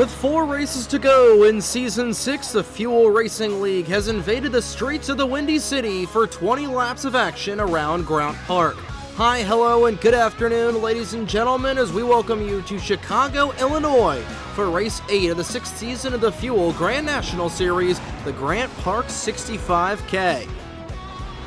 With 4 races to go in Season 6, the Fuel Racing League has invaded the streets of the Windy City for 20 laps of action around Grant Park. Hi, hello, and good afternoon, ladies and gentlemen, as we welcome you to Chicago, Illinois for Race 8 of the 6th season of the Fuel Grand National Series, the Grant Park 65K.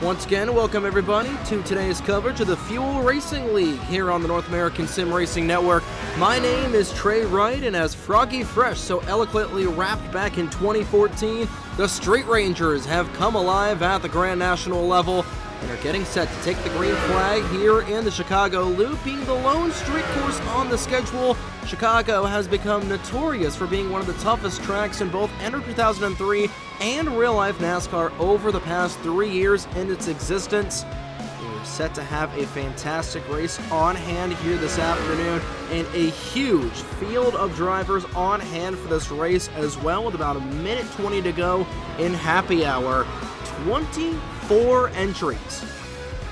Once again, welcome everybody to today's coverage of the Fuel Racing League here on the North American Sim Racing Network. My name is Trey Wright, and as Froggy Fresh so eloquently rapped back in 2014, the Street Rangers have come alive at the Grand National level and are getting set to take the green flag here in the Chicago Loop. Being the lone street course on the schedule, Chicago has become notorious for being one of the toughest tracks in both Enter 2003 and real-life NASCAR over the past 3 years in its existence. We're set to have a fantastic race on hand here this afternoon, and a huge field of drivers on hand for this race as well, with about a minute 20 to go in happy hour. 24 entries.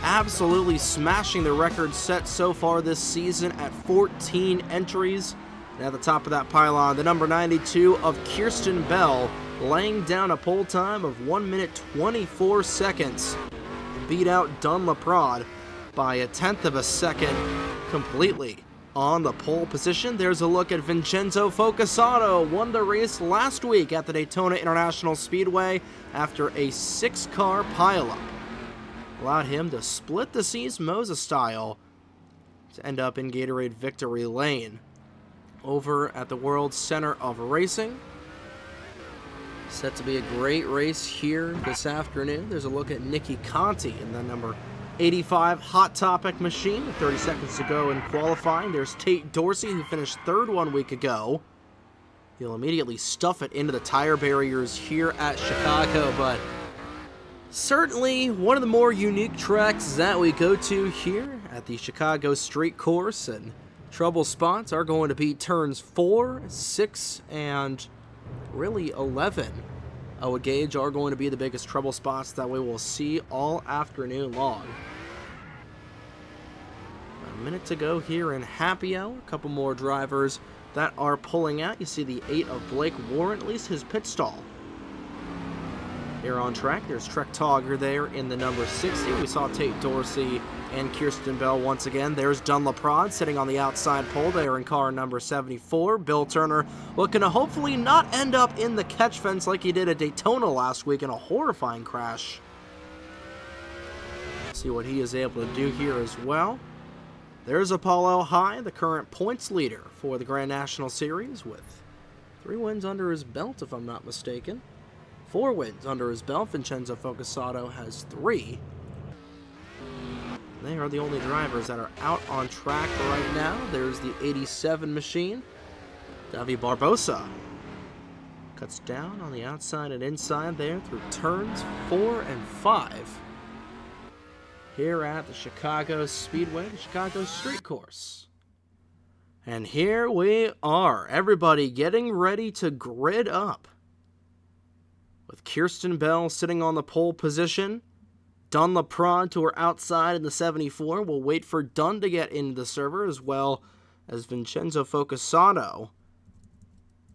Absolutely smashing the record set so far this season at 14 entries. And at the top of that pylon, the number 92 of Kirsten Bell, laying down a pole time of 1 minute 24 seconds. Beat out Dun LaPrade by a tenth of a second completely. On the pole position, there's a look at Vincenzo Focasato. Won the race last week at the Daytona International Speedway after a 6-car pileup. Allowed him to split the seas Moses style to end up in Gatorade Victory Lane. Over at the World Center of Racing, set to be a great race here this afternoon. There's a look at Nicky Conti in the number 85 Hot Topic machine with 30 seconds to go in qualifying. There's Tate Dorsey, who finished third 1 week ago. He'll immediately stuff it into the tire barriers here at Chicago, but certainly one of the more unique tracks that we go to here at the Chicago Street Course, and trouble spots are going to be turns 4, 6, and really 11. I would gauge are going to be the biggest trouble spots that we will see all afternoon long. A minute to go here in happy hour. A couple more drivers that are pulling out. You see the 8 of Blake Warren, at least his pit stall. Here on track, there's Trek Togger there in the number 60. We saw Tate Dorsey and Kirsten Bell once again. There's Dun LaPrade sitting on the outside pole there in car number 74. Bill Turner looking to hopefully not end up in the catch fence like he did at Daytona last week in a horrifying crash. See what he is able to do here as well. There's Apollo High, the current points leader for the Grand National Series, with 3 wins under his belt, if I'm not mistaken. 4 wins under his belt. Vincenzo Focasato has 3. They are the only drivers that are out on track right now. There's the 87 machine. Davi Barbosa cuts down on the outside and inside there through turns 4 and 5. Here at the Chicago Speedway, the Chicago Street Course. And here we are, everybody getting ready to grid up. With Kirsten Bell sitting on the pole position, Dun LaPrade to her outside in the 74. We'll wait for Dun to get into the server, as well as Vincenzo Focasato.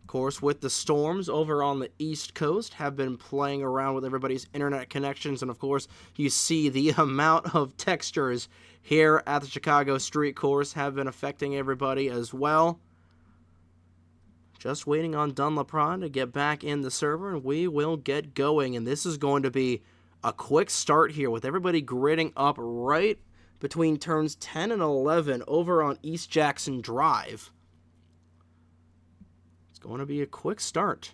Of course, with the storms over on the East Coast, have been playing around with everybody's internet connections, and of course, you see the amount of textures here at the Chicago Street Course have been affecting everybody as well. Just waiting on Dun LaPrade to get back in the server, and we will get going. And this is going to be a quick start here with everybody gridding up right between turns 10 and 11 over on East Jackson Drive. It's going to be a quick start.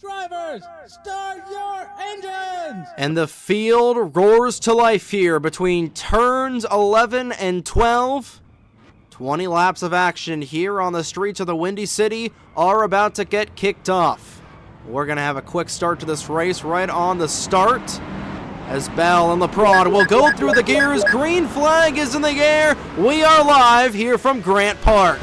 Drivers, start your engines! And the field roars to life here between turns 11 and 12. 20 laps of action here on the streets of the Windy City are about to get kicked off. We're going to have a quick start to this race right on the start, as Bell and LaPrade will go through the gears. Green flag is in the air. We are live here from Grant Park.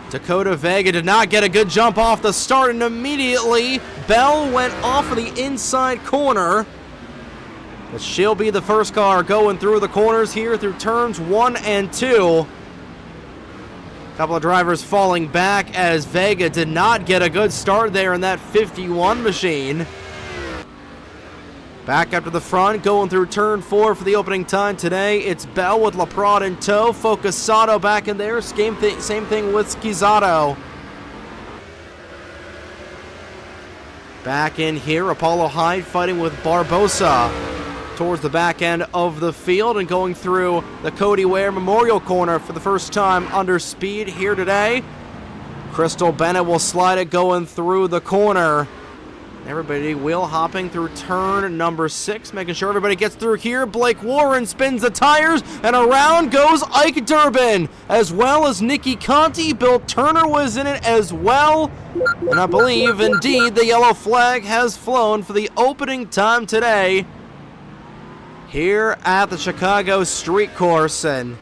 Dakota Vega did not get a good jump off the start, and immediately Bell went off of the inside corner But she'll be the first car going through the corners here through turns 1 and 2. A couple of drivers falling back as Vega did not get a good start there in that 51 machine. Back up to the front, going through turn 4 for the opening time today. It's Bell with LaPrade in tow. Focusato back in there. Same thing with Schizzato. Back in here, Apollo Hyde fighting with Barbosa towards the back end of the field and going through the Cody Ware Memorial Corner for the first time under speed here today. Crystal Bennett will slide it going through the corner. Everybody wheel hopping through turn number 6, making sure everybody gets through here. Blake Warren spins the tires, and around goes Ike Durbin, as well as Nicky Conti. Bill Turner was in it as well. And I believe, indeed, the yellow flag has flown for the opening time today here at the Chicago Street Course. And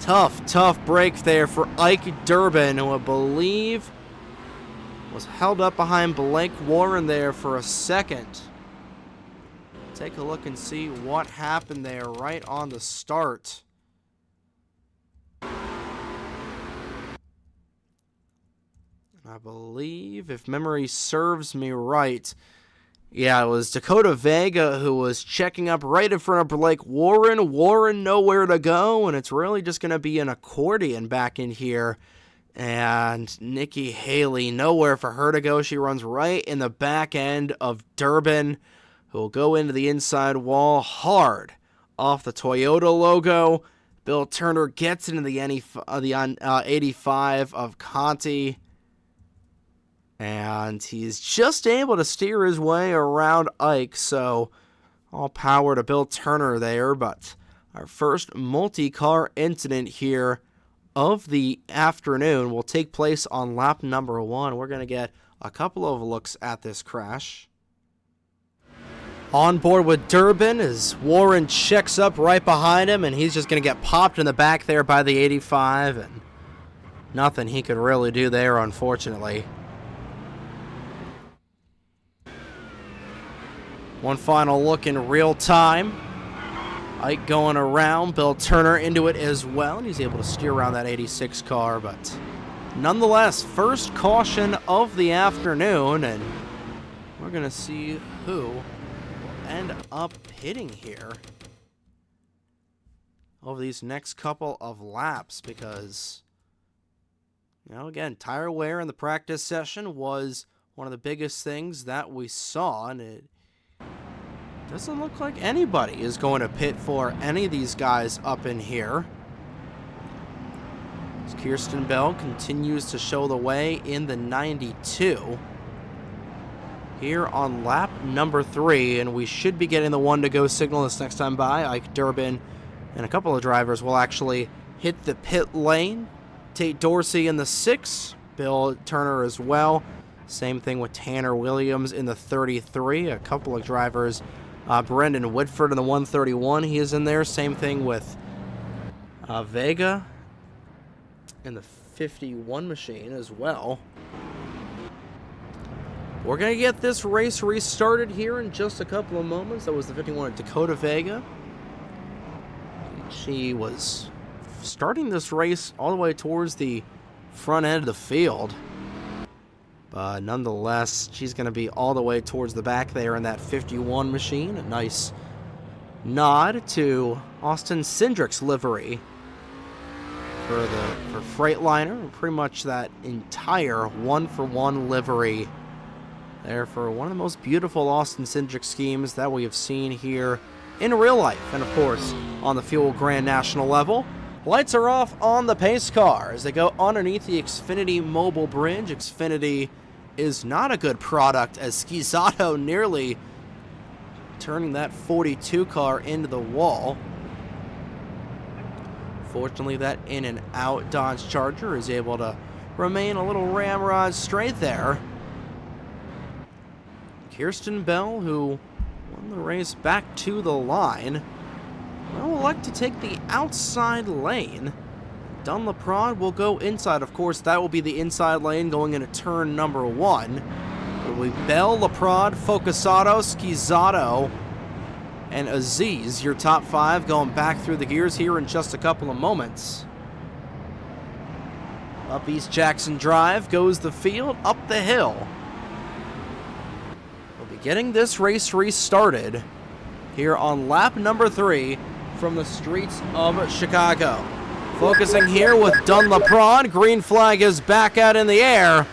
tough break there for Ike Durbin, who I believe was held up behind Blake Warren there for a second. Take a look and see what happened there right on the start. I believe, if memory serves me right, yeah, it was Dakota Vega who was checking up right in front of Blake Warren. Warren nowhere to go, and it's really just going to be an accordion back in here. And Nikki Haley, nowhere for her to go. She runs right in the back end of Durbin, who will go into the inside wall hard off the Toyota logo. Bill Turner gets into the 85 of Conti. And he's just able to steer his way around Ike, so all power to Bill Turner there. But our first multi-car incident here of the afternoon will take place on lap number 1. We're going to get a couple of looks at this crash. On board with Durbin as Warren checks up right behind him, and he's just going to get popped in the back there by the 85, and nothing he could really do there, unfortunately. One final look in real time. Ike going around, Bill Turner into it as well, and he's able to steer around that 86 car, but nonetheless, first caution of the afternoon, and we're going to see who will end up hitting here over these next couple of laps, because, you know, again, tire wear in the practice session was one of the biggest things that we saw, and it doesn't look like anybody is going to pit for any of these guys up in here. As Kirsten Bell continues to show the way in the 92 here on lap number 3, and we should be getting the 1-to-go signal this next time by. Ike Durbin and a couple of drivers will actually hit the pit lane. Tate Dorsey in the 6, Bill Turner as well. Same thing with Tanner Williams in the 33. A couple of drivers, Brendan Whitford in the 131, he is in there. Same thing with Vega in the 51 machine as well. We're going to get this race restarted here in just a couple of moments. That was the 51 at Dakota Vega. She was starting this race all the way towards the front end of the field. But nonetheless, she's going to be all the way towards the back there in that 51 machine. A nice nod to Austin Cindric's livery for Freightliner. Pretty much that entire one-for-one livery there for one of the most beautiful Austin Cindric schemes that we have seen here in real life. And of course, on the Fuel Grand National level. Lights are off on the pace car as they go underneath the Xfinity Mobile Bridge. Xfinity is not a good product as Schizzato nearly turning that 42 car into the wall. Fortunately, that in and out Dodge Charger is able to remain a little ramrod straight there. Kirsten Bell, who won the race back to the line, will elect to take the outside lane. Dunn LaPrade will go inside. Of course, that will be the inside lane going into turn number 1. It will be Bell, LaPrade, Focusato, Schizzato, and Aziz, your top 5, going back through the gears here in just a couple of moments. Up East Jackson Drive goes the field, up the hill. We'll be getting this race restarted here on lap number 3 from the streets of Chicago. Focusing here with Dunlaprade. Green flag is back out in the air.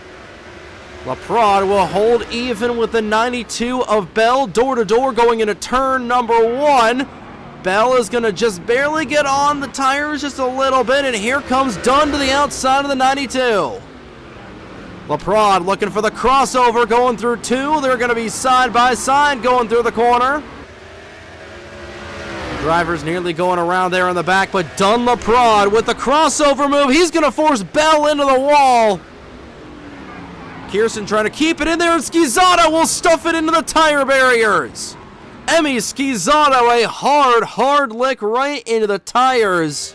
Laprade will hold even with the 92 of Bell, door to door going into turn number 1. Bell is going to just barely get on the tires just a little bit, and here comes Dunn to the outside of the 92. Laprade looking for the crossover, going through 2. They're going to be side by side going through the corner. The driver's nearly going around there in the back, but Dunn Laprade with the crossover move. He's going to force Bell into the wall. Kirsten trying to keep it in there, and Schizzato will stuff it into the tire barriers. Emmy Schizzato, a hard lick right into the tires.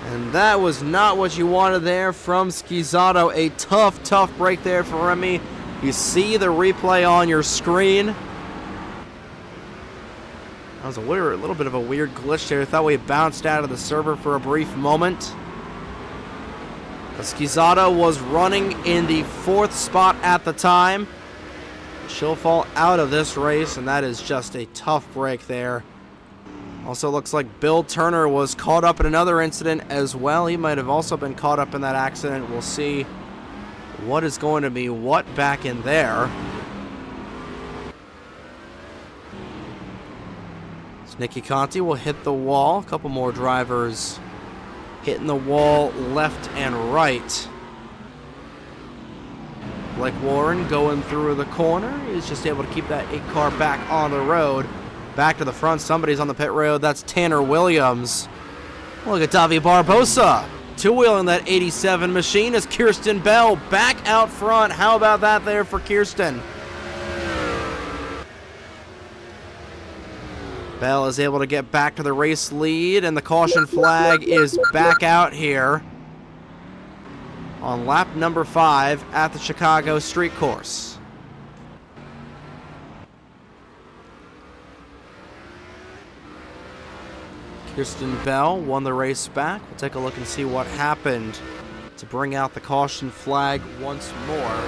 And that was not what you wanted there from Schizzato. A tough break there for Emmy. You see the replay on your screen. That was a little bit of a weird glitch there. I thought we bounced out of the server for a brief moment. Schizzato was running in the 4th spot at the time. She'll fall out of this race, and that is just a tough break there. Also looks like Bill Turner was caught up in another incident as well. He might have also been caught up in that accident. We'll see what is going to be what back in there. So Nicky Conti will hit the wall. A couple more drivers hitting the wall left and right. Blake Warren going through the corner. He's just able to keep that 8-car back on the road. Back to the front. Somebody's on the pit road. That's Tanner Williams. Look at Davi Barbosa. Two-wheeling that 87 machine is Kirsten Bell back out front. How about that there for Kirsten? Bell is able to get back to the race lead, and the caution flag is back out here on lap number 5 at the Chicago Street Course. Kirsten Bell won the race back. We'll take a look and see what happened to bring out the caution flag once more.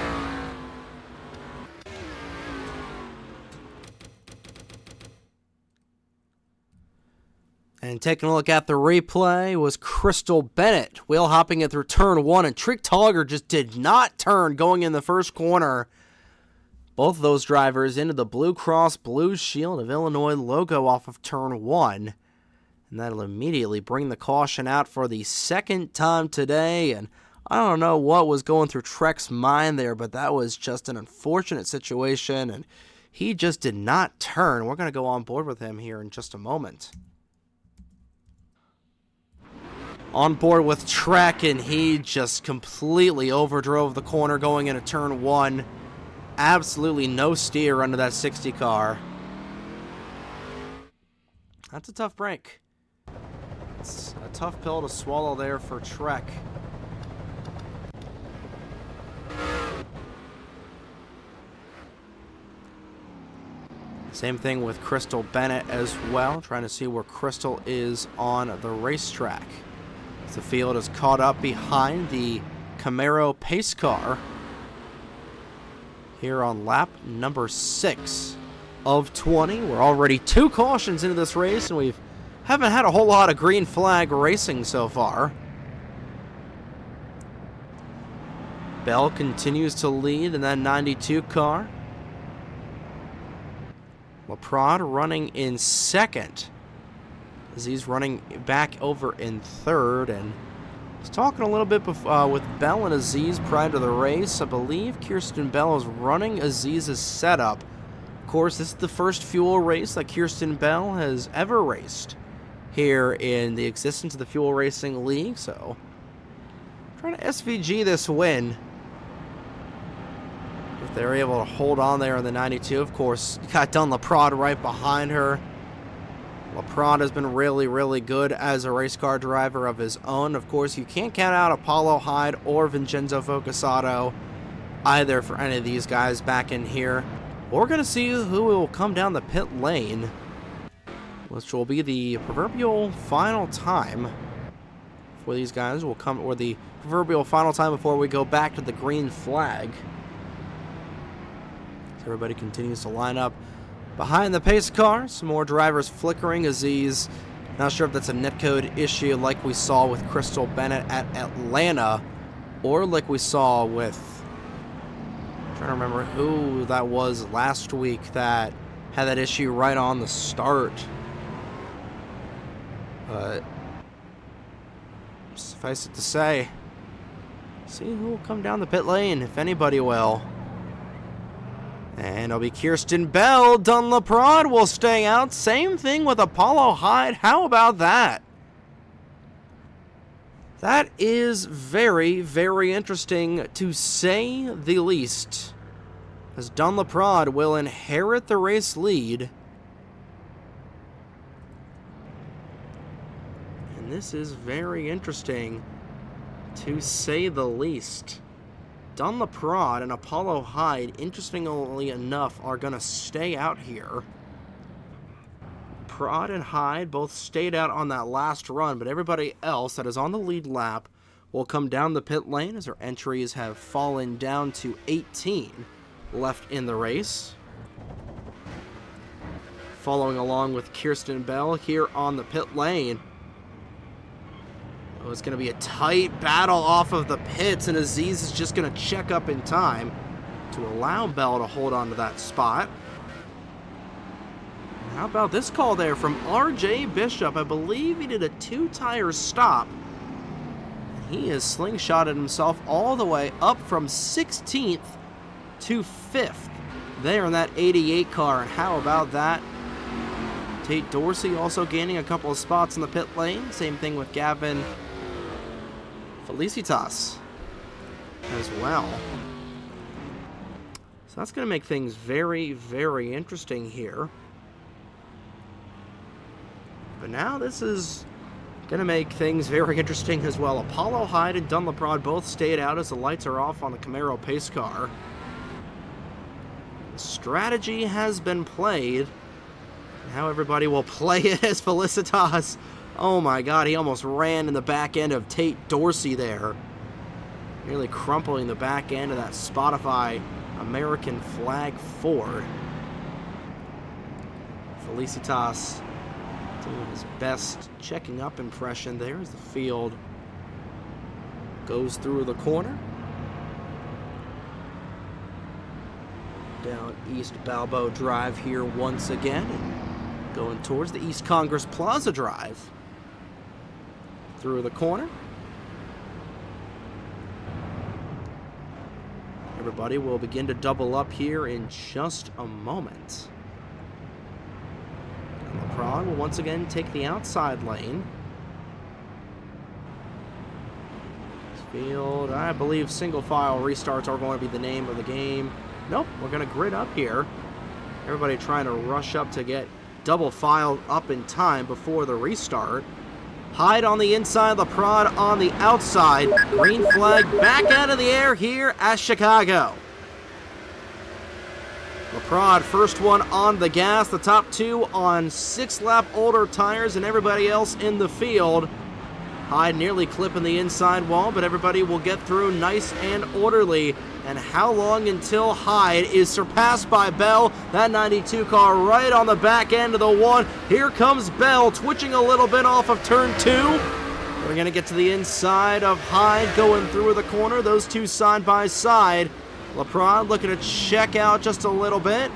And taking a look at the replay was Crystal Bennett wheel hopping it through turn 1, and Trick Togger just did not turn going in the first corner. Both of those drivers into the Blue Cross Blue Shield of Illinois logo off of turn 1. And that'll immediately bring the caution out for the second time today. And I don't know what was going through Trek's mind there, but that was just an unfortunate situation, and he just did not turn. We're going to go on board with him here in just a moment. On board with Trek, and he just completely overdrove the corner going into turn 1. Absolutely no steer under that 60 car. That's a tough break. It's a tough pill to swallow there for Trek. Same thing with Crystal Bennett as well, trying to see where Crystal is on the racetrack. The field is caught up behind the Camaro pace car here on lap number 6 of 20. We're already 2 cautions into this race, and we haven't had a whole lot of green flag racing so far. Bell continues to lead in that 92 car. Laprade running in second, as he's running back over in third. And I was talking a little bit with Bell and Aziz prior to the race. I believe Kirsten Bell is running Aziz's setup. Of course, this is the first fuel race that Kirsten Bell has ever raced here in the existence of the Fuel Racing League. So, trying to SVG this win. If they're able to hold on there in the 92, of course, you got Dunn Laprade right behind her. Laprade has been really, really good as a race car driver of his own. Of course, you can't count out Apollo Hyde or Vincenzo Focusato either for any of these guys back in here. we're going to see who will come down the pit lane, which will be the proverbial final time for these guys. Will come, or the proverbial final time before we go back to the green flag. So everybody continues to line up behind the pace car. Some more drivers flickering. Aziz, not sure if that's a netcode issue like we saw with Crystal Bennett at Atlanta, or like we saw with, I'm trying to remember who that was last week that had that issue right on the start. But suffice it to say, see who will come down the pit lane, if anybody will. And it'll be Kirsten Bell. Dunlop will stay out. Same thing with Apollo Hyde. How about that? That is very, very interesting, to say the least, as Dunlop will inherit the race lead. And this is very interesting, to say the least. Dunlop and Apollo Hyde, interestingly enough, are going to stay out here. Prod and Hyde both stayed out on that last run, but everybody else that is on the lead lap will come down the pit lane as their entries have fallen down to 18 left in the race. Following along with Kirsten Bell here on the pit lane. Oh, it's going to be a tight battle off of the pits, and Aziz is just going to check up in time to allow Bell to hold on to that spot. And how about this call there from R.J. Bishop? I believe he did a 2-tire stop. He has slingshotted himself all the way up from 16th to 5th there in that 88 car. And how about that? Tate Dorsey also gaining a couple of spots in the pit lane. Same thing with Gavin Felicitas as well. So that's going to make things very, very interesting here. But now this is going to make things very interesting as well. Apollo Hyde and Dunlop both stayed out as the lights are off on the Camaro pace car. The strategy has been played. Now everybody will play it as Felicitas. Oh my god, he almost ran in the back end of Tate Dorsey there. Nearly crumpling the back end of that Spotify American flag Ford. Felicitas doing his best checking up impression there as the field goes through the corner. Down East Balboa Drive here once again. And going towards the East Congress Plaza Drive. Through the corner. Everybody will begin to double up here in just a moment. And LeBron will once again take the outside lane. This field, I believe single file restarts are going to be the name of the game. Nope, we're going to grid up here. Everybody trying to rush up to get double file up in time before the restart. Hyde on the inside, LeProd on the outside. Green flag back out of the air here at Chicago. LeProd, first one on the gas. The top two on 6-lap older tires and everybody else in the field. Hyde nearly clipping the inside wall, but everybody will get through nice and orderly. And how long until Hyde is surpassed by Bell? That 92 car right on the back end of the one. Here comes Bell, twitching a little bit off of turn 2. We're going to get to the inside of Hyde going through the corner. Those two side by side. LeProd looking to check out just a little bit.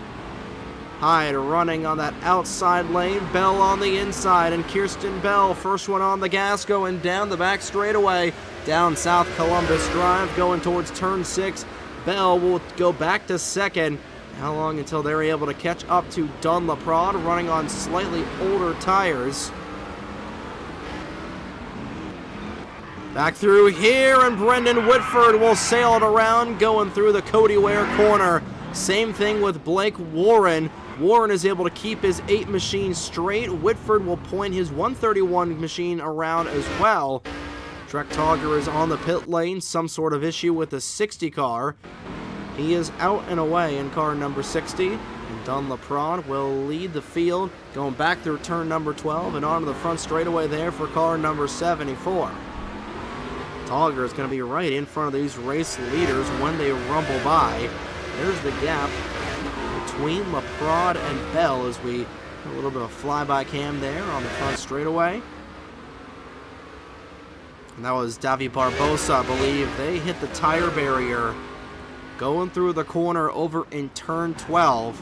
Hyde running on that outside lane. Bell on the inside, and Kirsten Bell, first one on the gas, going down the back straightaway. Down South Columbus Drive, going towards turn 6. Bell will go back to second. How long until they're able to catch up to Dunlop running on slightly older tires? Back through here, and Brendan Whitford will sail it around, going through the Cody Ware corner. Same thing with Blake Warren. Warren is able to keep his 8 machine straight. Whitford will point his 131 machine around as well. Trek Togger is on the pit lane. Some sort of issue with the 60 car. He is out and away in car number 60, and Dunlop will lead the field, going back through turn number 12 and onto the front straightaway there for car number 74. Togger is going to be right in front of these race leaders when they rumble by. There's the gap between Laprade and Bell as we a little bit of flyby cam there on the front straightaway. And that was Davi Barbosa, I believe. They hit the tire barrier going through the corner over in turn 12.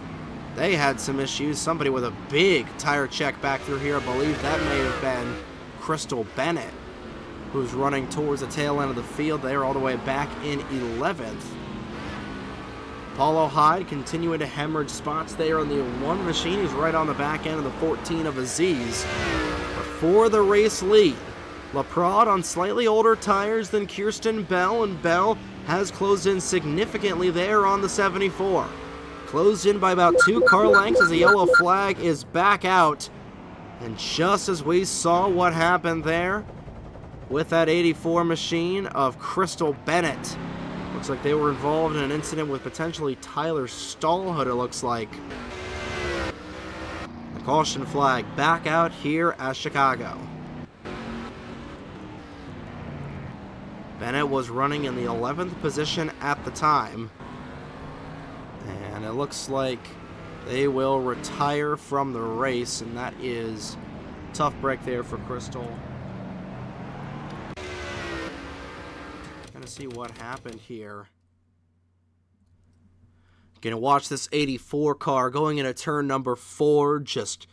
They had some issues. Somebody with a big tire check back through here. I believe that may have been Crystal Bennett, who's running towards the tail end of the field. They are all the way back in 11th. Paulo Hyde continuing to hemorrhage spots there on the 1 machine. He's right on the back end of the 14 of Aziz. But for the race lead, Laprade on slightly older tires than Kirsten Bell, and Bell has closed in significantly there on the 74. Closed in by about 2 car lengths as the yellow flag is back out. And just as we saw what happened there with that 84 machine of Crystal Bennett, looks like they were involved in an incident with potentially Tyler Stallhood, it looks like. The caution flag back out here at Chicago. Bennett was running in the 11th position at the time. And it looks like they will retire from the race, and that is a tough break there for Crystal. Gonna see what happened here. Gonna watch this 84 car going into turn number 4 just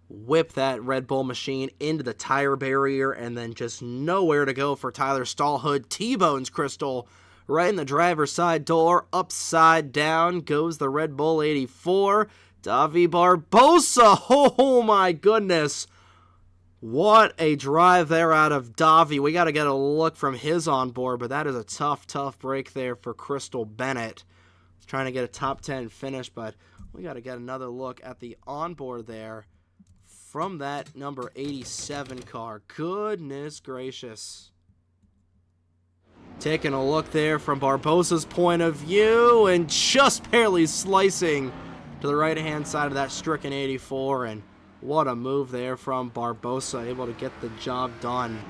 whip that Red Bull machine into the tire barrier, and then just nowhere to go for Tyler Stallhood. T-bones Crystal right in the driver's side door. Upside down goes the Red Bull 84. Davi Barbosa, oh my goodness. What a drive there out of Davi. We got to get a look from his onboard, but that is a tough break there for Crystal Bennett. He's trying to get a top 10 finish, but we got to get another look at the onboard there from that number 87 car. Goodness gracious. Taking a look there from Barbosa's point of view, and just barely slicing to the right-hand side of that stricken 84, and what a move there from Barbosa, able to get the job done.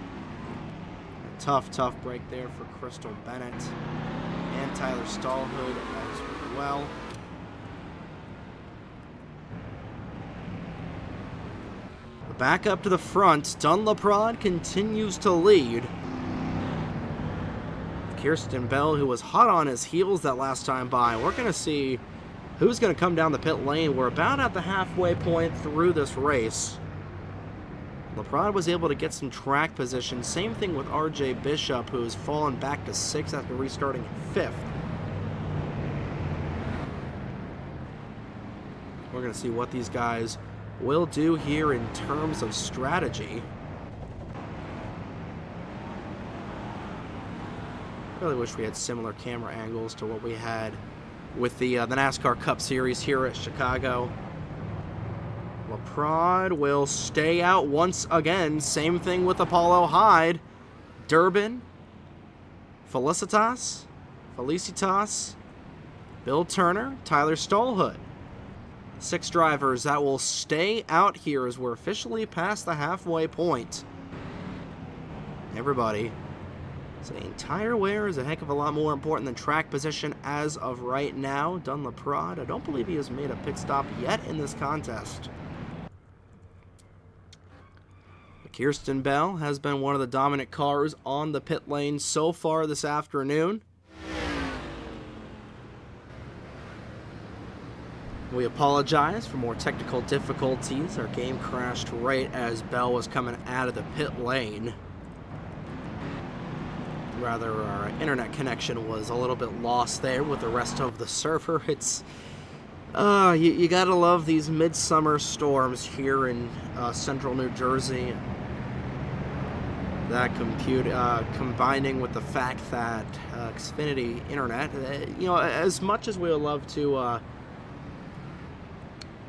A tough break there for Crystal Bennett and Tyler Stallhood as well. Back up to the front, Dunlop continues to lead. Kirsten Bell, who was hot on his heels that last time by. We're going to see who's going to come down the pit lane. We're about at the halfway point through this race. Laprade was able to get some track position. Same thing with RJ Bishop, who's fallen back to 6th after restarting 5th. We're going to see what these guys will do here in terms of strategy. Really wish we had similar camera angles to what we had with the NASCAR Cup Series here at Chicago. Laprade will stay out once again. Same thing with Apollo Hyde. Durbin, Felicitas, Bill Turner, Tyler Stallhood. 6 drivers that will stay out here as we're officially past the halfway point. Everybody saying tire wear is a heck of a lot more important than track position as of right now. Dunlop, I don't believe he has made a pit stop yet in this contest. Kirsten Bell has been one of the dominant cars on the pit lane so far this afternoon. We apologize for more technical difficulties. Our game crashed right as Bell was coming out of the pit lane. Rather, our internet connection was a little bit lost there with the rest of the server. It's you gotta love these midsummer storms here in central New Jersey. That combining with the fact that Xfinity internet, as much as we would love to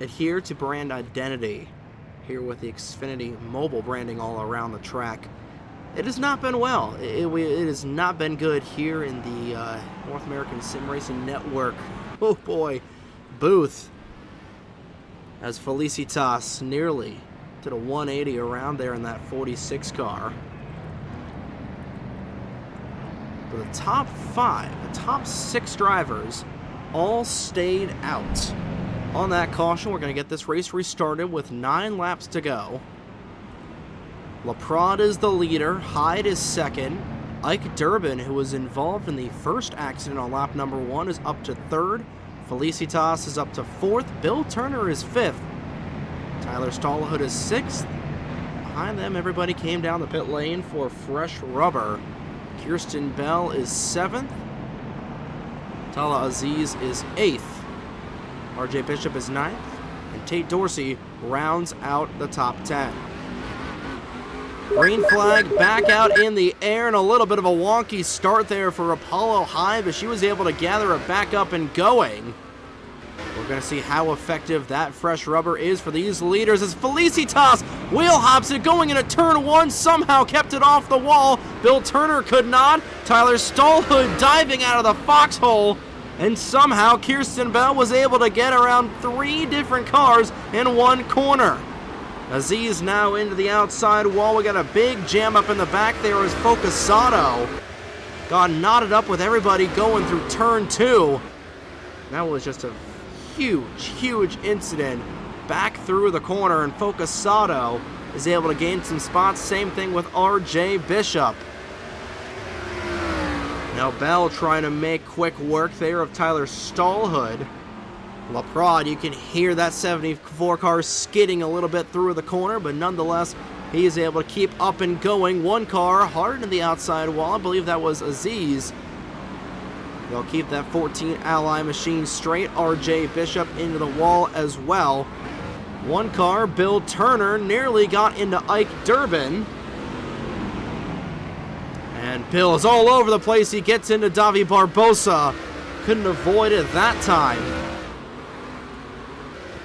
adhere to brand identity here with the Xfinity mobile branding all around the track, it has not been well. It has not been good here in the North American Sim Racing Network. Oh boy, booth. As Felicitas nearly did a 180 around there in that 46 car. But the top 5, the top 6 drivers all stayed out. On that caution, we're going to get this race restarted with 9 laps to go. LaPrade is the leader, Hyde is second. Ike Durbin, who was involved in the first accident on lap number 1, is up to 3rd. Felicitas is up to 4th. Bill Turner is 5th. Tyler Stallhood is 6th. Behind them, everybody came down the pit lane for fresh rubber. Kirsten Bell is 7th. Tala Aziz is 8th. RJ Bishop is 9th. And Tate Dorsey rounds out the top 10. Green flag back out in the air, and a little bit of a wonky start there for Apollo High, but she was able to gather it back up and going. We're going to see how effective that fresh rubber is for these leaders as Felicitas wheel hops it going into turn 1, somehow kept it off the wall. Bill Turner could not. Tyler Stallhood diving out of the foxhole, and somehow Kirsten Bell was able to get around 3 different cars in 1 corner. Aziz now into the outside wall. We got a big jam up in the back there as Focusato got knotted up with everybody going through turn 2. That was just a huge incident back through the corner, and Focusato is able to gain some spots. Same thing with RJ Bishop. Now Bell trying to make quick work there of Tyler Stallhood. LaPrade, you can hear that 74 car skidding a little bit through the corner, but nonetheless, he is able to keep up and going. 1 car hard in the outside wall. I believe that was Aziz. They'll keep that 14 Ally machine straight. RJ Bishop into the wall as well. 1 car, Bill Turner, nearly got into Ike Durbin. And Bill is all over the place. He gets into Davi Barbosa. Couldn't avoid it that time.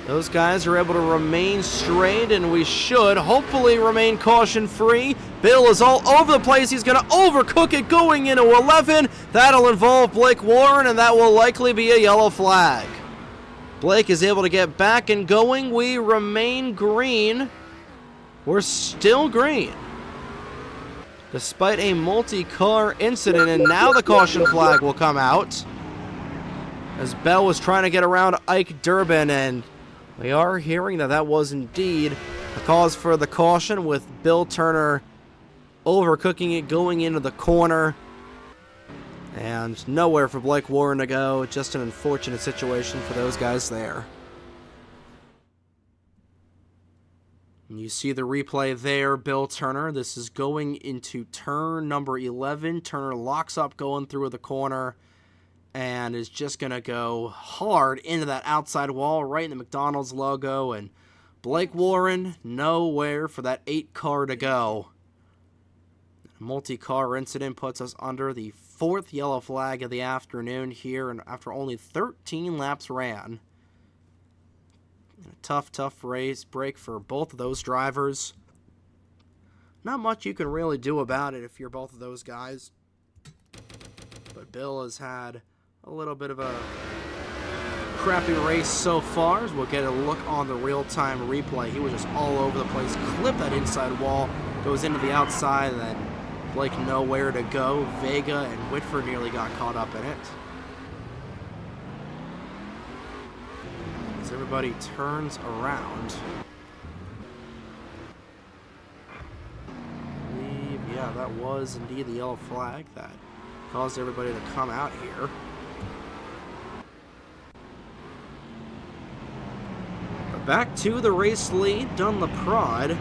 Those guys are able to remain straight, and we should hopefully remain caution-free. Bill is all over the place. He's going to overcook it going into 11. That'll involve Blake Warren, and that will likely be a yellow flag. Blake is able to get back and going. We remain green. We're still green, despite a multi-car incident, and now the caution flag will come out as Bell was trying to get around Ike Durbin, and we are hearing that that was indeed a cause for the caution, with Bill Turner overcooking it going into the corner. And nowhere for Blake Warren to go. Just an unfortunate situation for those guys there. And you see the replay there, Bill Turner. This is going into turn number 11. Turner locks up going through the corner and is just going to go hard into that outside wall right in the McDonald's logo. And Blake Warren nowhere for that 8 car to go. A multi-car incident puts us under the 4th yellow flag of the afternoon here, and after only 13 laps ran. A tough race break for both of those drivers. Not much you can really do about it if you're both of those guys. But Bill has had a little bit of a crappy race so far, as we'll get a look on the real-time replay. He was just all over the place. Clipped that inside wall, goes into the outside, and then Blake nowhere to go. Vega and Whitford nearly got caught up in it. As everybody turns around. I believe, yeah, that was indeed the yellow flag that caused everybody to come out here. But back to the race lead. Dunlop Prod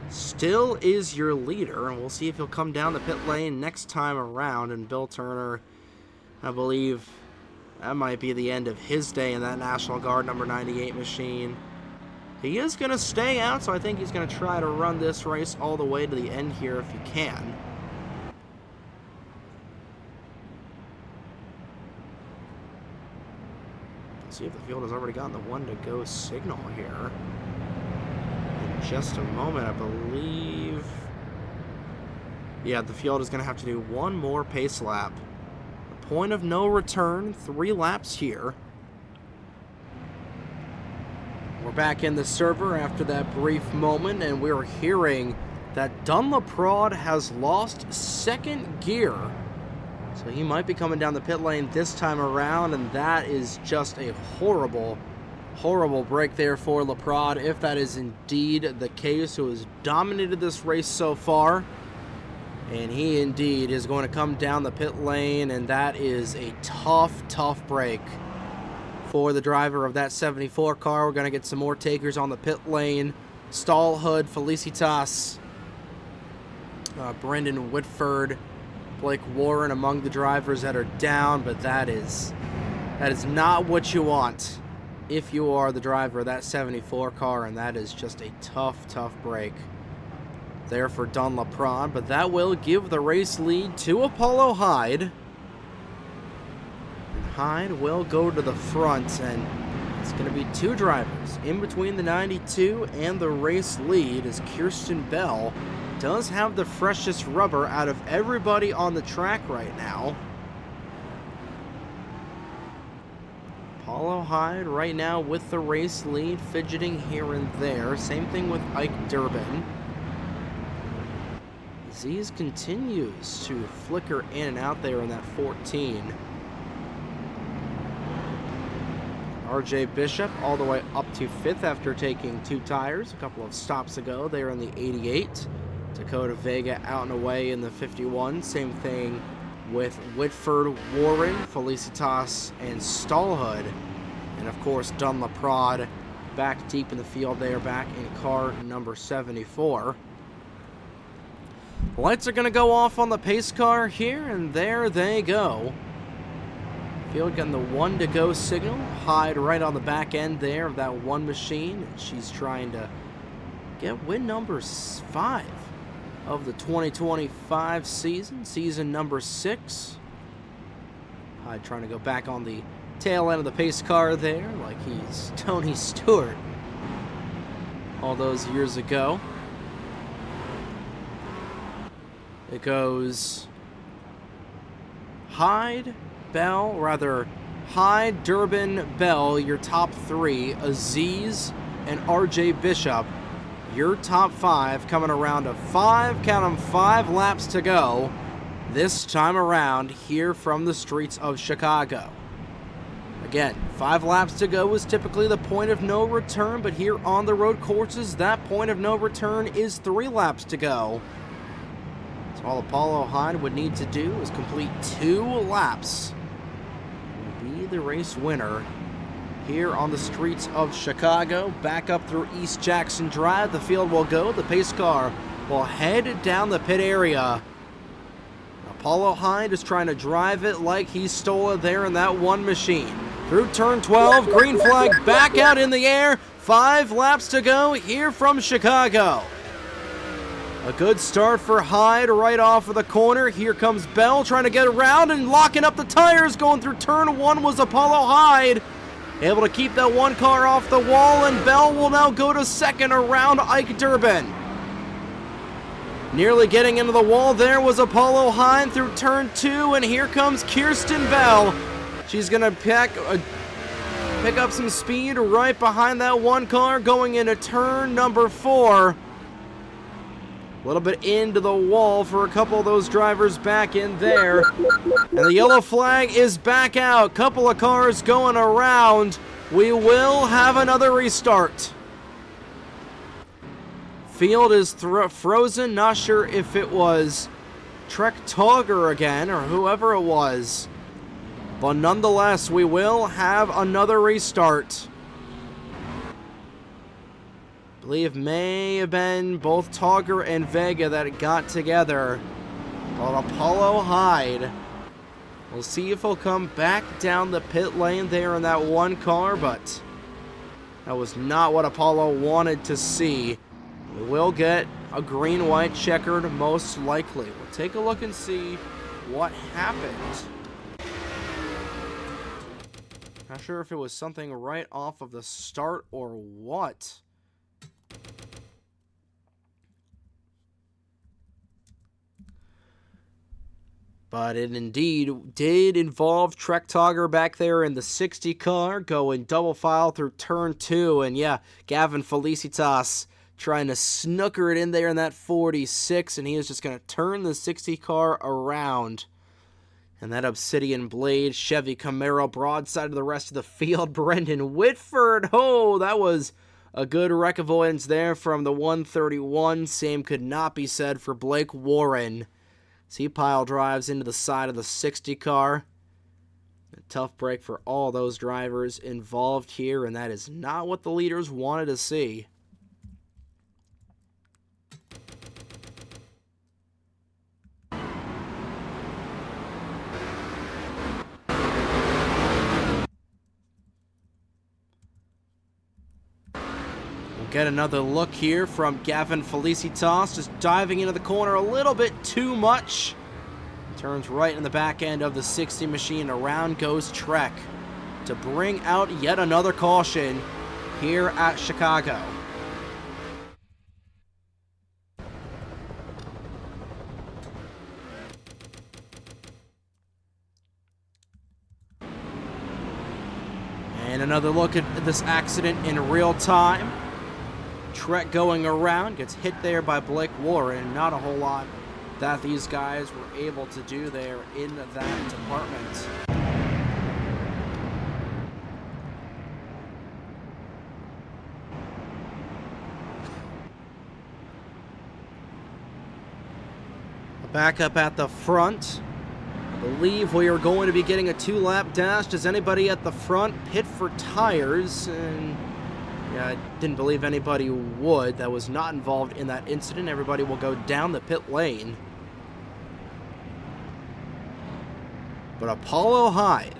still is your leader, and we'll see if he'll come down the pit lane next time around. And Bill Turner, I believe that might be the end of his day in that National Guard number 98 machine. He is going to stay out, so I think he's going to try to run this race all the way to the end here if he can. Let's see if the field has already gotten the 1-to-go signal here. In just a moment, I believe Yeah, the field is going to have to do one more pace lap. The point of no return, 3 laps here. We're back in the server after that brief moment, and we're hearing that Dunlop has lost second gear. So he might be coming down the pit lane this time around, and that is just a horrible, horrible break there for Leprod, if that is indeed the case, who has dominated this race so far. And he indeed is going to come down the pit lane, and that is a tough, tough break for the driver of that 74 car. We're going to get some more takers on the pit lane. Stallhood, Felicitas, Brendan Whitford, Blake Warren among the drivers that are down, but that is not what you want if you are the driver of that 74 car, and that is just a tough, tough break there for Dunlop, but that will give the race lead to Apollo Hyde. And Hyde will go to the front, and it's going to be 2 drivers in between the 92 and the race lead, as Kirsten Bell does have the freshest rubber out of everybody on the track right now. Apollo Hyde right now with the race lead, fidgeting here and there. Same thing with Ike Durbin. Aziz continues to flicker in and out there in that 14. RJ Bishop all the way up to 5th after taking 2 tires a couple of stops ago there in the 88. Dakota Vega out and away in the 51. Same thing with Whitford, Warren, Felicitas, and Stallhood. And of course Dunlop back deep in the field there, back in car number 74. Lights are going to go off on the pace car here, and there they go. Field getting the 1 to go signal. Hyde right on the back end there of that one machine. And she's trying to get win number 5 of the 2025 season number 6. Hyde trying to go back on the tail end of the pace car there, like he's Tony Stewart all those years ago. It goes Hyde, Durbin, Bell, your top 3, Aziz, and RJ Bishop, your top 5, coming around to 5, count 'em, 5 laps to go this time around here from the streets of Chicago. Again, 5 laps to go is typically the point of no return, but here on the road courses, that point of no return is 3 laps to go. So all Apollo Hyde would need to do is complete 2 laps and be the race winner here on the streets of Chicago. Back up through East Jackson Drive, the field will go. The pace car will head down the pit area. Apollo Hyde is trying to drive it like he stole it there in that one machine. Through turn 12, green flag back out in the air. 5 laps to go here from Chicago. A good start for Hyde right off of the corner. Here comes Bell trying to get around and locking up the tires. Going through turn 1 was Apollo Hyde. Able to keep that one car off the wall, and Bell will now go to 2nd around Ike Durbin. Nearly getting into the wall there was Apollo Hyde through turn 2, and here comes Kirsten Bell. She's going to pick up some speed right behind that one car going into turn number 4. A little bit into the wall for a couple of those drivers back in there. And the yellow flag is back out. Couple of cars going around. We will have another restart. Field is frozen. Not sure if it was Trek Togger again or whoever it was. But nonetheless, we will have another restart. I believe may have been both Togger and Vega that got together. But Apollo Hyde, we'll see if he'll come back down the pit lane there in that one car, but that was not what Apollo wanted to see. We will get a green-white checkered most likely. We'll take a look and see what happened. Not sure if it was something right off of the start or what. But it indeed did involve Trek Togger back there in the 60 car, going double file through turn 2. And yeah, Gavin Felicitas trying to snooker it in there in that 46, and he is just going to turn the 60 car around. And that Obsidian Blade Chevy Camaro broadside to the rest of the field. Brendan Whitford, oh, that was a good wreck avoidance there from the 131. Same could not be said for Blake Warren, as he pile drives into the side of the 60 car. A tough break for all those drivers involved here, and that is not what the leaders wanted to see. Get another look here from Gavin Felicitas, just diving into the corner a little bit too much. Turns right in the back end of the 60 machine. Around goes Trek to bring out yet another caution here at Chicago. And another look at this accident in real time. Trek going around, gets hit there by Blake Warren. Not a whole lot that these guys were able to do there in that department. Back up at the front. I believe we are going to be getting a 2-lap dash. Does anybody at the front pit for tires? And yeah, I didn't believe anybody would. That was not involved in that incident. Everybody will go down the pit lane. But Apollo Hyde,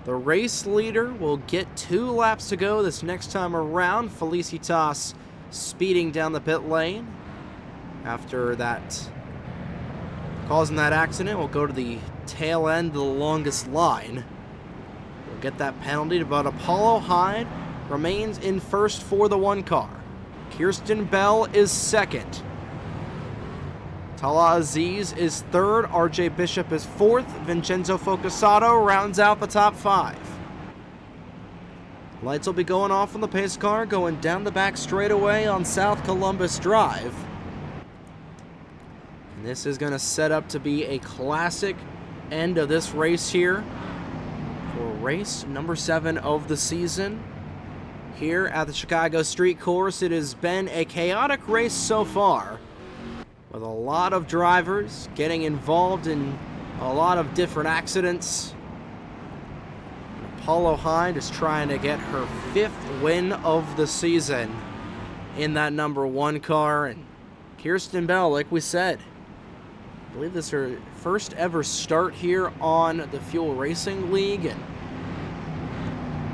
the race leader, will get 2 laps to go this next time around. Felicitas speeding down the pit lane after that, causing that accident. We'll go to the tail end of the longest line. We'll get that penalty, but Apollo Hyde remains in first for the 1 car. Kirsten Bell is second. Tala Aziz is third. RJ Bishop is fourth. Vincenzo Focusato rounds out the top 5. Lights will be going off on the pace car, going down the back straightaway on South Columbus Drive. And this is going to set up to be a classic end of this race here for race number 7 of the season. Here at the Chicago Street Course, it has been a chaotic race so far, with a lot of drivers getting involved in a lot of different accidents. And Apollo Hyde is trying to get her 5th win of the season in that number 1 car. And Kirsten Bell, like we said, I believe this is her first ever start here on the Fuel Racing League. And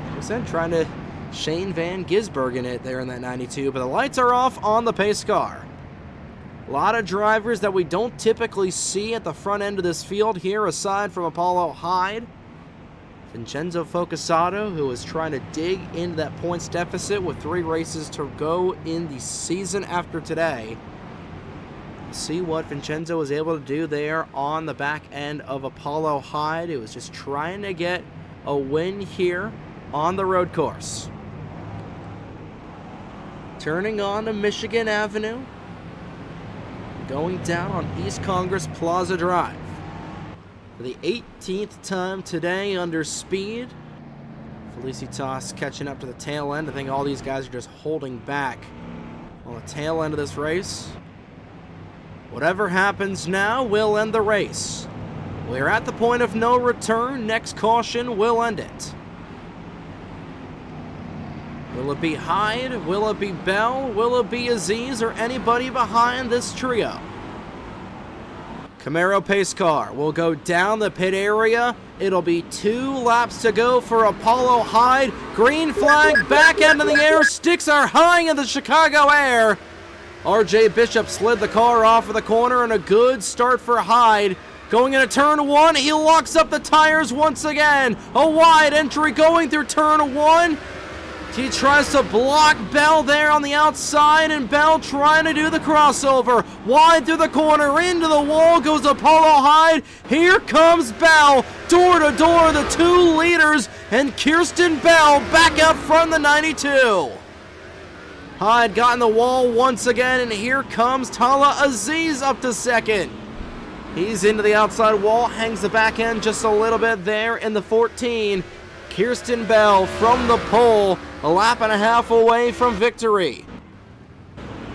like I said, trying to Shane Van Gisbergen it there in that 92, but the lights are off on the pace car. A lot of drivers that we don't typically see at the front end of this field here, aside from Apollo Hyde. Vincenzo Focusato, who is trying to dig into that points deficit with 3 races to go in the season after today. See what Vincenzo was able to do there on the back end of Apollo Hyde. It was just trying to get a win here on the road course. Turning on to Michigan Avenue, going down on East Congress Plaza Drive. For the 18th time today under speed. Felicitas catching up to the tail end. I think all these guys are just holding back on the tail end of this race. Whatever happens now will end the race. We're at the point of no return. Next caution will end it. Will it be Hyde? Will it be Bell? Will it be Aziz or anybody behind this trio? Camaro pace car will go down the pit area. It'll be 2 laps to go for Apollo Hyde. Green flag, back end in the air. Sticks are high in the Chicago air. RJ Bishop slid the car off of the corner, and a good start for Hyde. Going into turn 1, he locks up the tires once again. A wide entry going through turn 1. He tries to block Bell there on the outside, and Bell trying to do the crossover. Wide through the corner, into the wall goes Apollo Hyde. Here comes Bell, door to door, the 2 leaders, and Kirsten Bell back out front the 92. Hyde got in the wall once again, and here comes Tala Aziz up to second. He's into the outside wall, hangs the back end just a little bit there in the 14. Kirsten Bell from the pole, a lap and a half away from victory.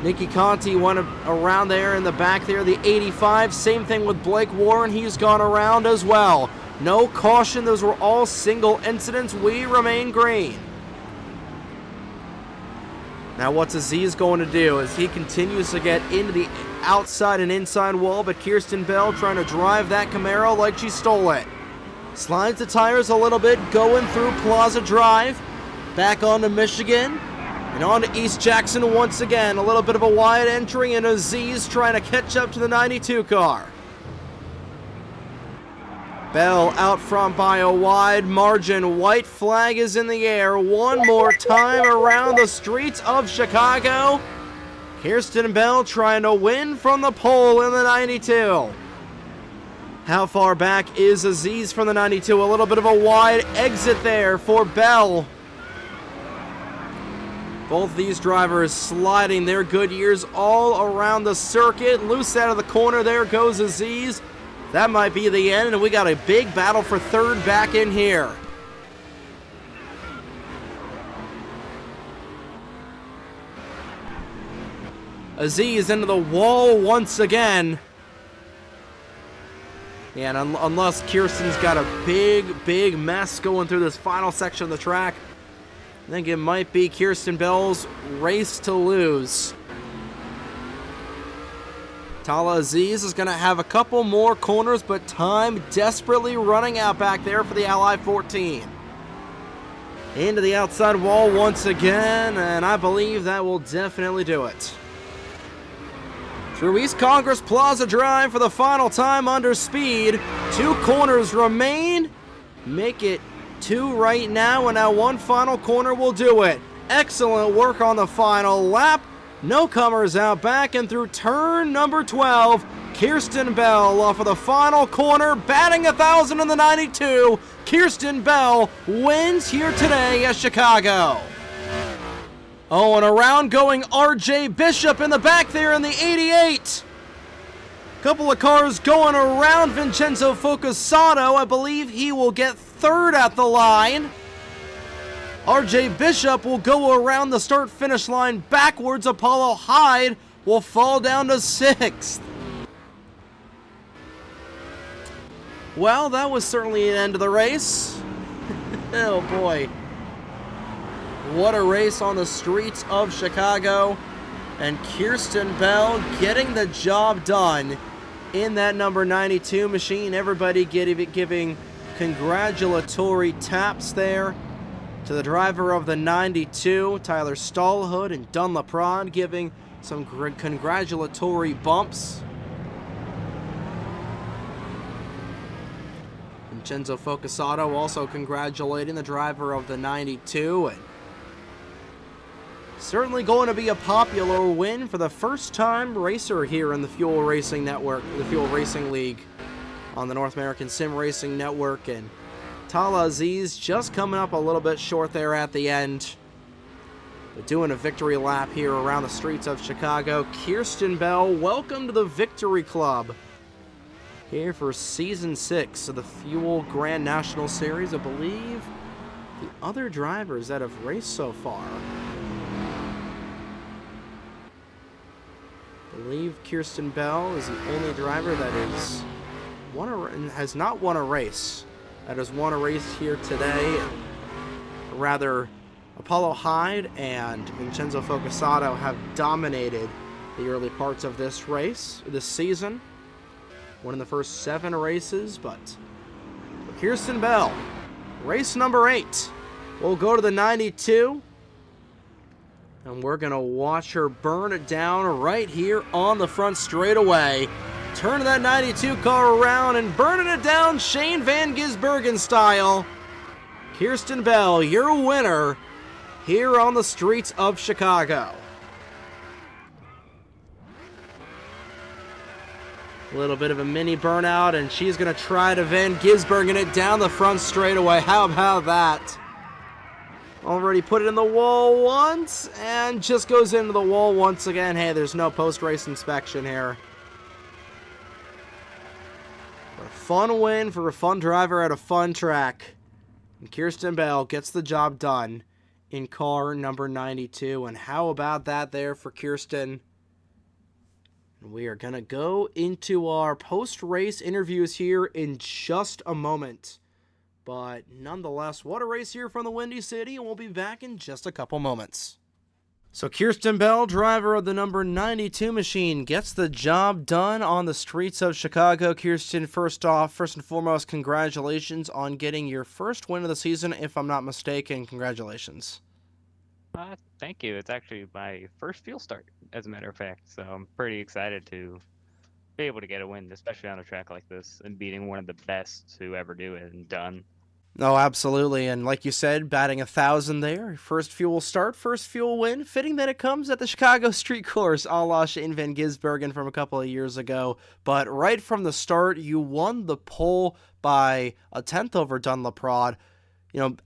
Nikki Conti went around there in the back there, the 85. Same thing with Blake Warren, he's gone around as well. No caution, those were all single incidents. We remain green. Now what's Aziz going to do as he continues to get into the outside and inside wall, but Kirsten Bell trying to drive that Camaro like she stole it. Slides the tires a little bit, going through Plaza Drive, back onto Michigan, and onto East Jackson once again. A little bit of a wide entry, and Aziz trying to catch up to the 92 car. Bell out front by a wide margin. White flag is in the air. One more time around the streets of Chicago. Kirsten Bell trying to win from the pole in the 92. How far back is Aziz from the 92? A little bit of a wide exit there for Bell. Both these drivers sliding their good years all around the circuit. Loose out of the corner, there goes Aziz. That might be the end, and we got a big battle for third back in here. Aziz into the wall once again. And unless Kirsten's got a big mess going through this final section of the track, I think it might be Kirsten Bell's race to lose. Tala Aziz is going to have a couple more corners, but time desperately running out back there for the Ally 14. Into the outside wall once again, and I believe that will definitely do it. Through East Congress Plaza Drive for the final time under speed. 2 corners remain. Make it 2 right now, and now 1 final corner will do it. Excellent work on the final lap. No comers out back, and through turn number 12, Kirsten Bell off of the final corner, batting 1,000 in the 92. Kirsten Bell wins here today at Chicago. Oh, and around going RJ Bishop in the back there in the 88. Couple of cars going around Vincenzo Focusato. I believe he will get 3rd at the line. RJ Bishop will go around the start-finish line backwards. Apollo Hyde will fall down to 6th. Well, that was certainly an end of the race. Oh boy. What a race on the streets of Chicago. And Kirsten Bell getting the job done in that number 92 machine. Everybody giving congratulatory taps there to the driver of the 92, Tyler Stallhood, and Dunlapron giving some congratulatory bumps. Vincenzo Focusato also congratulating the driver of the 92, and certainly going to be a popular win for the first time racer here in the Fuel Racing Network, the Fuel Racing League on the North American Sim Racing Network. And Tala Aziz just coming up a little bit short there at the end, but doing a victory lap here around the streets of Chicago. Kirsten Bell, welcome to the Victory Club here for Season 6 of the Fuel Grand National Series. I believe the other drivers that have raced so far, I believe Kirsten Bell is the only driver that has not won a race. That has won a race here today. Rather, Apollo Hyde and Vincenzo Focusato have dominated the early parts of this race, this season. Won in the first 7 races, but for Kirsten Bell, race number 8. We'll go to the 92. And we're going to watch her burn it down right here on the front straightaway. Turning that 92 car around and burning it down Shane Van Gisbergen style. Kirsten Bell, your winner here on the streets of Chicago. A little bit of a mini burnout, and she's going to try to Van Gisbergen it down the front straightaway. How about that? Already put it in the wall once, and just goes into the wall once again. Hey, there's no post-race inspection here. But a fun win for a fun driver at a fun track. And Kirsten Bell gets the job done in car number 92. And how about that there for Kirsten? We are going to go into our post-race interviews here in just a moment. But nonetheless, what a race here from the Windy City, and we'll be back in just a couple moments. So Kirsten Bell, driver of the number 92 machine, gets the job done on the streets of Chicago. Kirsten, first and foremost, congratulations on getting your first win of the season, if I'm not mistaken. Congratulations. Thank you. It's actually my first field start, as a matter of fact. So I'm pretty excited to be able to get a win, especially on a track like this, and beating one of the best to ever do it and done. No, absolutely. And like you said, batting 1,000 there. First fuel start, first fuel win. Fitting that it comes at the Chicago Street Course, a la Shane Van Gisbergen from a couple of years ago. But right from the start, you won the pole by a tenth over Dunlop.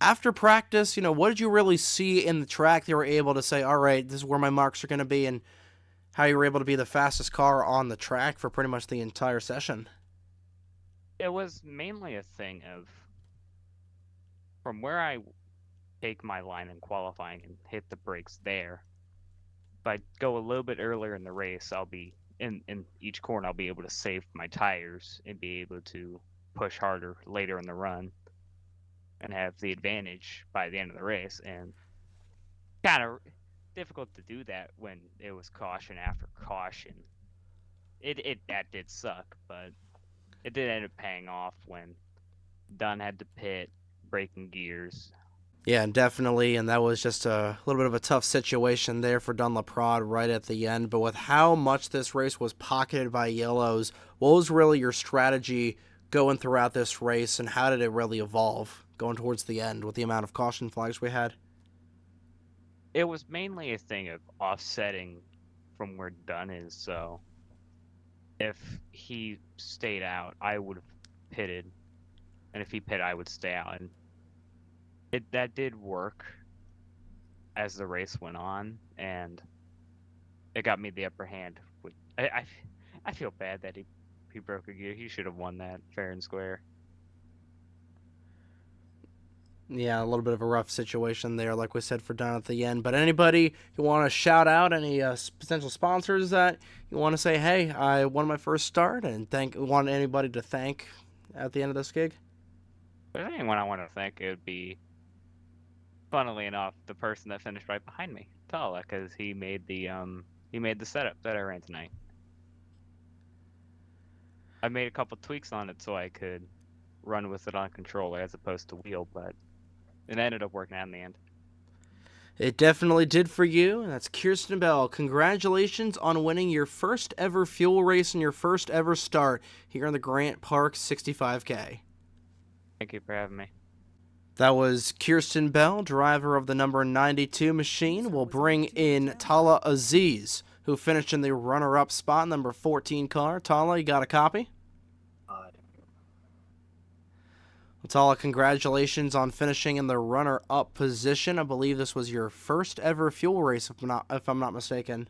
After practice, what did you really see in the track that you were able to say, all right, this is where my marks are going to be, and how you were able to be the fastest car on the track for pretty much the entire session? It was mainly a thing of from where I take my line in qualifying and hit the brakes there. If I go a little bit earlier in the race, I'll be in each corner, I'll be able to save my tires and be able to push harder later in the run and have the advantage by the end of the race. And kind of difficult to do that when it was caution after caution. That did suck, but it did end up paying off when Dunn had to pit, breaking gears. Yeah, definitely, and that was just a little bit of a tough situation there for Dunlop right at the end. But with how much this race was pocketed by yellows, what was really your strategy going throughout this race, and how did it really evolve going towards the end with the amount of caution flags we had? It was mainly a thing of offsetting from where Dunn is, so if he stayed out, I would have pitted, and if he pitted, I would stay out. And that did work as the race went on, and it got me the upper hand. I feel bad that he broke a gear. He should have won that fair and square. Yeah, a little bit of a rough situation there, like we said, for Dunn at the end. But anybody you want to shout out, any potential sponsors that you want to say, hey, I won my first start, and want anybody to thank at the end of this gig? If there's anyone I want to thank, it would be, funnily enough, the person that finished right behind me, Tala, because he made the setup that I ran tonight. I made a couple tweaks on it so I could run with it on controller as opposed to wheel, but it ended up working out in the end. It definitely did for you, and that's Kirsten Bell. Congratulations on winning your first ever fuel race and your first ever start here on the Grant Park 65K. Thank you for having me. That was Kirsten Bell, driver of the number 92 machine. We'll bring in Tala Aziz, who finished in the runner-up spot, number 14 car. Tala, you got a copy? Tala, congratulations on finishing in the runner-up position. I believe this was your first ever fuel race, if I'm not mistaken.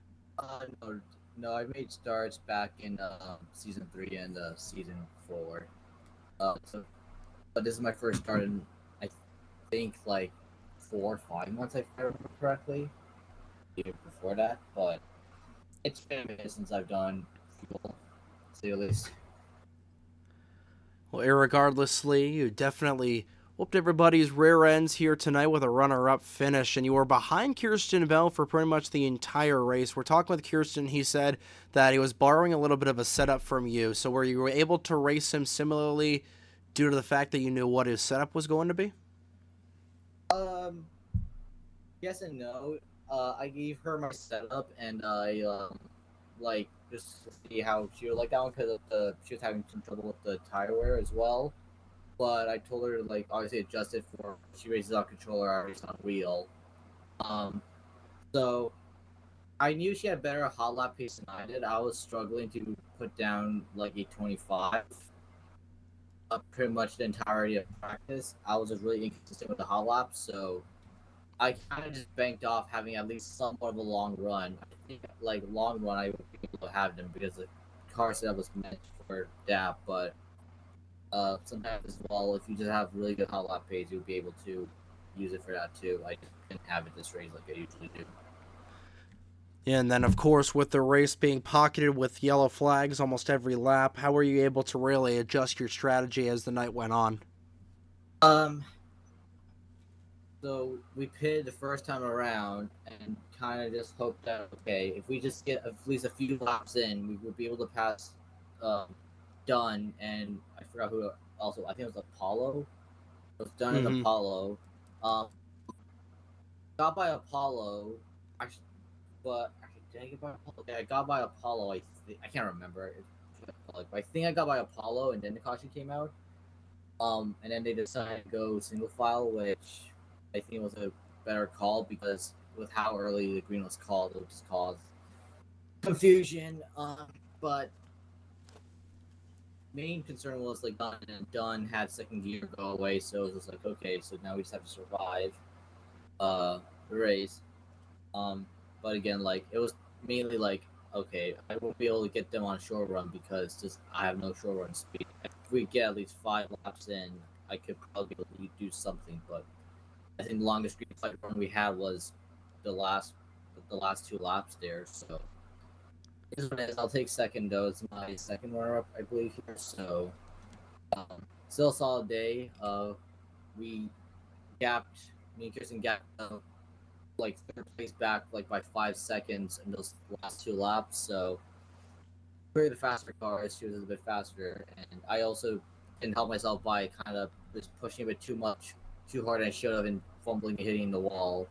No, I made starts back in season 3 and season 4. But this is my first start in, I think, like 4 or 5 months, if I remember correctly. Even before that, but it's been a minute since I've done fuel, to say the least. Well, irregardlessly, you definitely whooped everybody's rear ends here tonight with a runner-up finish, and you were behind Kirsten Bell for pretty much the entire race. We're talking with Kirsten. He said that he was borrowing a little bit of a setup from you. So were you able to race him similarly due to the fact that you knew what his setup was going to be? Yes and no. I gave her my setup, and I just to see how she would like that one, because she was having some trouble with the tire wear as well. But I told her to obviously adjust it for she races on controller, I race on wheel. So I knew she had better hot lap pace than I did. I was struggling to put down like a 25 pretty much the entirety of practice. I was just really inconsistent with the hot laps, so I kind of just banked off having at least somewhat of a long run. I think like long run I would be able to have them because the car setup was meant for that, but sometimes as well, if you just have really good hot lap pace, you'll be able to use it for that too. I just didn't have it this race like I usually do. And then, of course, with the race being pocketed with yellow flags almost every lap, how were you able to really adjust your strategy as the night went on? Um, so we pitted the first time around and kind of just hoped that okay, if we just get at least a few laps in, we would be able to pass um, Dunn and I forgot who also. I think it was Apollo. It was Dunn and Mm-hmm. Apollo. Um, got by Apollo. Actually, but actually, did I get by Apollo? Yeah, I got by Apollo. I can't remember. But I think I got by Apollo, and then the caution came out. And then they decided to go single file, which I think was a better call because with how early the green was called, it would just cause confusion. But main concern was like Dunn had second gear go away, so it was just like okay, so now we just have to survive the race. Um, but again, like it was mainly like okay, I won't be able to get them on a short run because just I have no short run speed. If we get at least 5 laps in, I could probably be able to do something. But I think the longest green flag run we had was the last 2 laps there. So this one is I'll take second though. It's my second runner up, I believe here. So still a solid day. We gapped me and Kirsten gapped like third place back like by 5 seconds in those last 2 laps. So we're the faster cars. She was a bit faster, and I also didn't help myself by kind of just pushing a bit too hard, and I should have been fumbling and hitting the wall.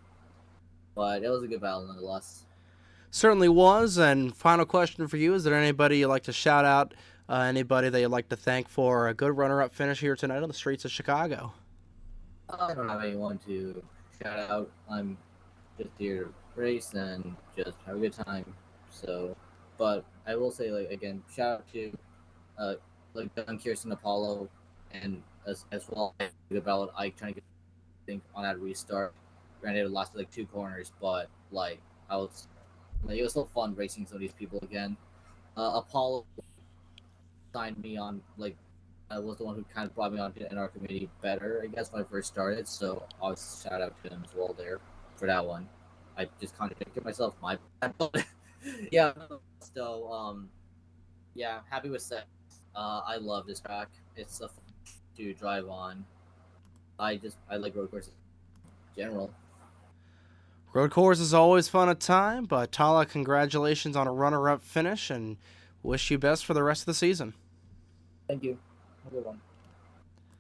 But it was a good battle nonetheless. Certainly was. And final question for you: is there anybody you'd like to shout out? Anybody that you'd like to thank for a good runner-up finish here tonight on the streets of Chicago? I don't have anyone to shout out. I'm just here to race and just have a good time. So, but I will say like again, shout out to like Dunn, Kirsten, Apollo, and as well about Ike trying to get think on that restart. Granted, it lasted like 2 corners, but like I was like it was still fun racing some of these people again. Apollo signed me on like I was the one who kind of brought me on to NR committee better, I guess, when I first started. So I'll shout out to him as well there for that one. I just contradicted myself. My bad. Yeah. So yeah, happy with set. I love this track. It's a fun to drive on. I like road courses in general. Road course is always fun at time, but Tala, congratulations on a runner-up finish, and wish you best for the rest of the season. Thank you. Have a good one.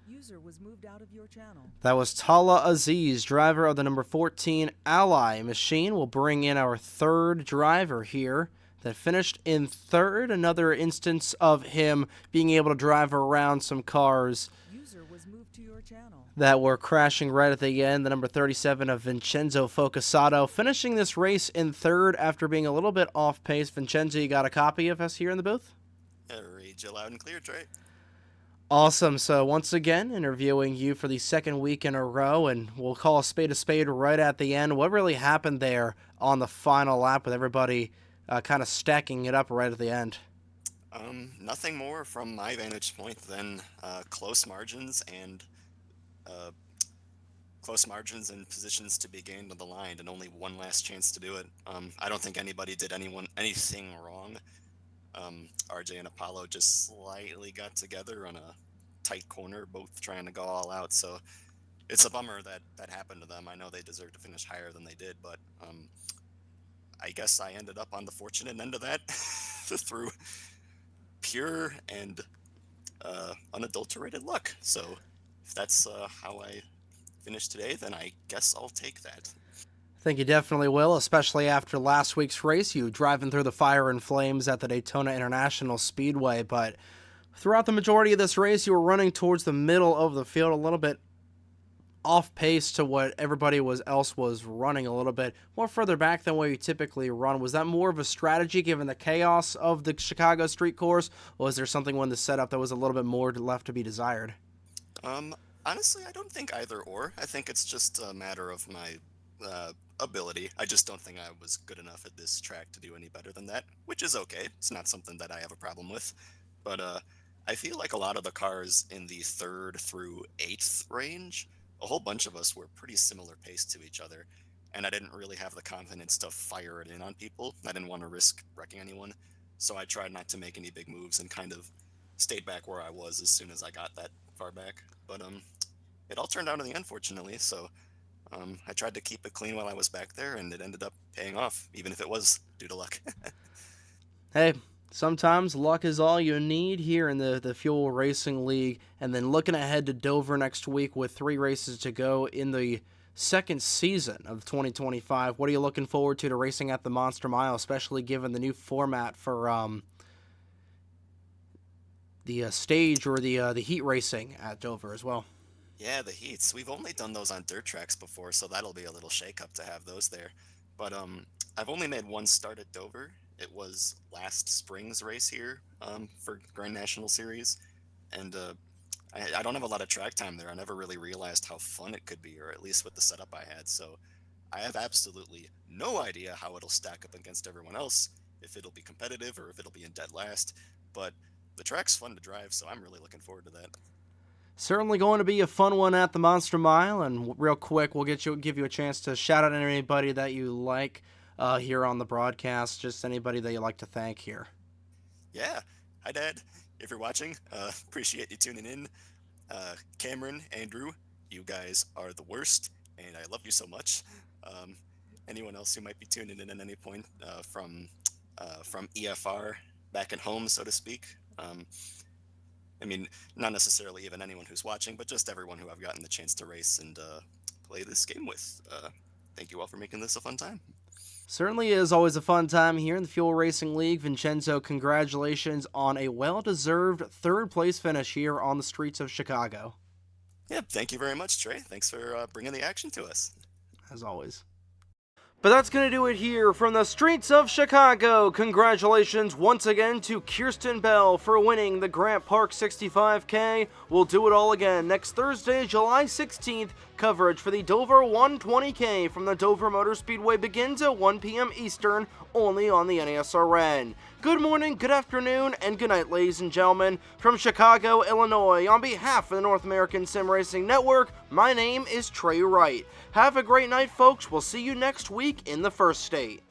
User was moved out of your channel. That was Tala Aziz, driver of the number 14 Ally machine. We'll bring in our third driver here that finished in third. Another instance of him being able to drive around some cars User was moved to your channel. that were crashing right at the end. The number 37 of Vincenzo Focusato finishing this race in third after being a little bit off pace. Vincenzo, you got a copy of us here in the booth? I read you loud and clear, Trey. Awesome. So once again, interviewing you for the second week in a row, and we'll call a spade right at the end. What really happened there on the final lap with everybody kind of stacking it up right at the end? Nothing more from my vantage point than close margins and and positions to be gained on the line, and only one last chance to do it. I don't think anybody did anything wrong. RJ and Apollo just slightly got together on a tight corner, both trying to go all out. So it's a bummer that happened to them. I know they deserve to finish higher than they did, but I guess I ended up on the fortunate end of that through pure and unadulterated luck. So if that's how I finish today, then I guess I'll take that. I think you definitely will, especially after last week's race, you driving through the fire and flames at the Daytona International Speedway. But throughout the majority of this race, you were running towards the middle of the field, a little bit off pace to what everybody else was running a little bit more further back than what you typically run. Was that more of a strategy given the chaos of the Chicago street course, or was there something when the setup that was a little bit more left to be desired? Um, Honestly, I don't think either or. I think it's just a matter of my ability. I just don't think I was good enough at this track to do any better than that, which is okay. It's not something that I have a problem with. But I feel like a lot of the cars in the third through eighth range, a whole bunch of us were pretty similar pace to each other. And I didn't really have the confidence to fire it in on people. I didn't want to risk wrecking anyone. So I tried not to make any big moves and kind of stayed back where I was as soon as I got that far back. But it all turned out in the end, fortunately. So I tried to keep it clean while I was back there, and it ended up paying off, even if it was due to luck. Hey, sometimes luck is all you need here in the Fuel Racing League. And then looking ahead to Dover next week with 3 races to go in the second season of 2025. What are you looking forward to racing at the Monster Mile, especially given the new format for the stage or the heat racing at Dover as well? Yeah, the heats. We've only done those on dirt tracks before, so that'll be a little shake-up to have those there. But I've only made one start at Dover. It was last spring's race here for Grand National Series, and I don't have a lot of track time there. I never really realized how fun it could be, or at least with the setup I had. So I have absolutely no idea how it'll stack up against everyone else, if it'll be competitive or if it'll be in dead last. But the track's fun to drive, so I'm really looking forward to that. Certainly going to be a fun one at the Monster Mile, and real quick, we'll give you a chance to shout out anybody that you like here on the broadcast, just anybody that you like to thank here. Yeah. Hi, Dad. If you're watching, appreciate you tuning in. Cameron, Andrew, you guys are the worst, and I love you so much. Anyone else who might be tuning in at any point from EFR back at home, so to speak. I mean, not necessarily even anyone who's watching, but just everyone who I've gotten the chance to race and play this game with. Thank you all for making this a fun time. Certainly is always a fun time here in the Fuel Racing League. Vincenzo, congratulations on a well-deserved third-place finish here on the streets of Chicago. Yeah, thank you very much, Trey. Thanks for bringing the action to us. As always. But that's going to do it here from the streets of Chicago. Congratulations once again to Kirsten Bell for winning the Grant Park 65K. We'll do it all again next Thursday, July 16th. Coverage for the Dover 120K from the Dover Motor Speedway begins at 1 p.m. Eastern, only on the NASRN. Good morning, good afternoon, and good night, ladies and gentlemen. From Chicago, Illinois, on behalf of the North American Sim Racing Network, my name is Trey Wright. Have a great night, folks. We'll see you next week in the First State.